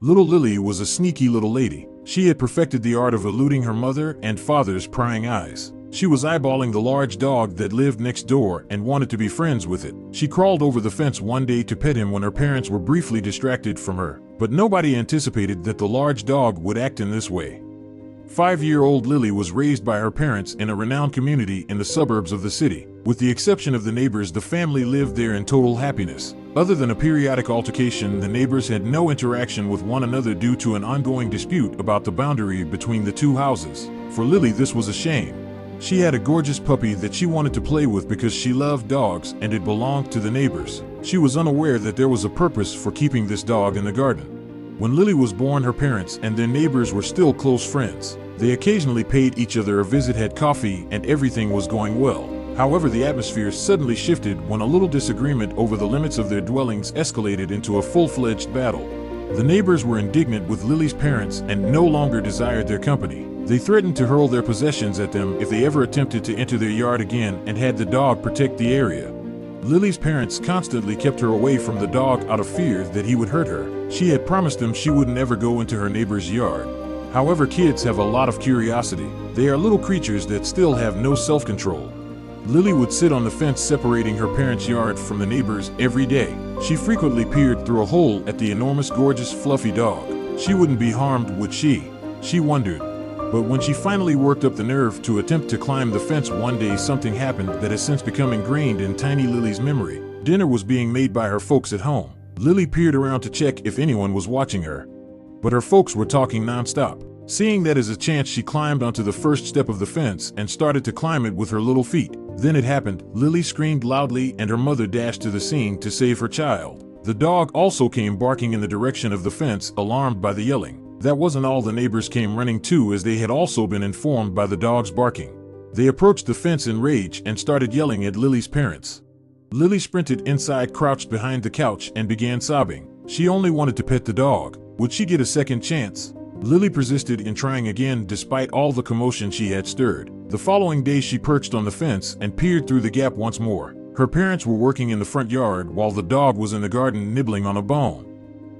Little Lily was a sneaky little lady. She had perfected the art of eluding her mother and father's prying eyes. She was eyeballing the large dog that lived next door and wanted to be friends with it. She crawled over the fence one day to pet him when her parents were briefly distracted from her. But nobody anticipated that the large dog would act in this way. 5-year-old Lily was raised by her parents in a renowned community in the suburbs of the city. With the exception of the neighbors, the family lived there in total happiness. Other than a periodic altercation, the neighbors had no interaction with one another due to an ongoing dispute about the boundary between the two houses. For Lily, this was a shame. She had a gorgeous puppy that she wanted to play with because she loved dogs and it belonged to the neighbors. She was unaware that there was a purpose for keeping this dog in the garden. When Lily was born, her parents and their neighbors were still close friends. They occasionally paid each other a visit, had coffee, and everything was going well. However, the atmosphere suddenly shifted when a little disagreement over the limits of their dwellings escalated into a full-fledged battle. The neighbors were indignant with Lily's parents and no longer desired their company. They threatened to hurl their possessions at them if they ever attempted to enter their yard again and had the dog protect the area. Lily's parents constantly kept her away from the dog out of fear that he would hurt her. She had promised them she would never go into her neighbor's yard. However, kids have a lot of curiosity. They are little creatures that still have no self-control. Lily would sit on the fence separating her parents' yard from the neighbors every day. She frequently peered through a hole at the enormous, gorgeous, fluffy dog. She wouldn't be harmed, would she? She wondered. But when she finally worked up the nerve to attempt to climb the fence one day, something happened that has since become ingrained in tiny Lily's memory. Dinner was being made by her folks at home. Lily peered around to check if anyone was watching her. But her folks were talking nonstop. Seeing that as a chance, she climbed onto the first step of the fence and started to climb it with her little feet. Then it happened. Lily screamed loudly and her mother dashed to the scene to save her child. The dog also came barking in the direction of the fence, alarmed by the yelling. That wasn't all. The neighbors came running too, as they had also been informed by the dog's barking. They approached the fence in rage and started yelling at Lily's parents. Lily sprinted inside, crouched behind the couch, and began sobbing. She only wanted to pet the dog. Would she get a second chance? Lily persisted in trying again despite all the commotion she had stirred. The following day she perched on the fence and peered through the gap once more. Her parents were working in the front yard while the dog was in the garden nibbling on a bone.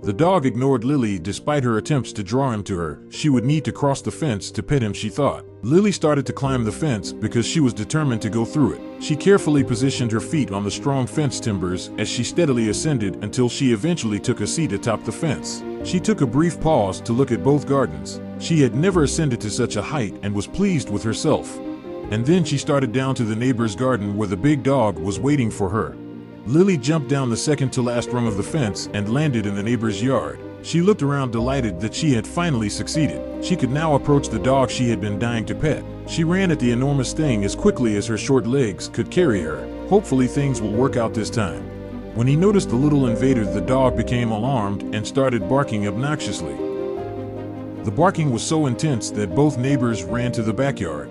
The dog ignored Lily despite her attempts to draw him to her. She would need to cross the fence to pet him, she thought. Lily started to climb the fence because she was determined to go through it. She carefully positioned her feet on the strong fence timbers as she steadily ascended until she eventually took a seat atop the fence. She took a brief pause to look at both gardens. She had never ascended to such a height and was pleased with herself. And then she started down to the neighbor's garden where the big dog was waiting for her. Lily jumped down the second to last rung of the fence and landed in the neighbor's yard. She looked around, delighted that she had finally succeeded. She could now approach the dog she had been dying to pet. She ran at the enormous thing as quickly as her short legs could carry her. Hopefully things will work out this time. When he noticed the little invader, the dog became alarmed and started barking obnoxiously. The barking was so intense that both neighbors ran to the backyard.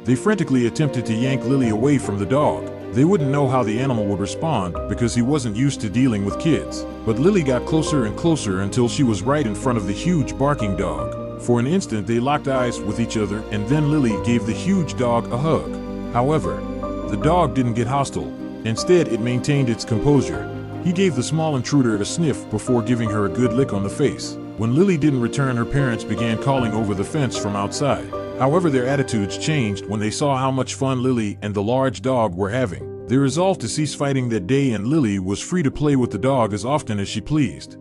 They frantically attempted to yank Lily away from the dog. They wouldn't know how the animal would respond because he wasn't used to dealing with kids. But Lily got closer and closer until she was right in front of the huge barking dog. For an instant they locked eyes with each other, and then Lily gave the huge dog a hug. However, the dog didn't get hostile. Instead, it maintained its composure. He gave the small intruder a sniff before giving her a good lick on the face. When Lily didn't return, her parents began calling over the fence from outside. However, their attitudes changed when they saw how much fun Lily and the large dog were having. They resolved to cease fighting that day, and Lily was free to play with the dog as often as she pleased.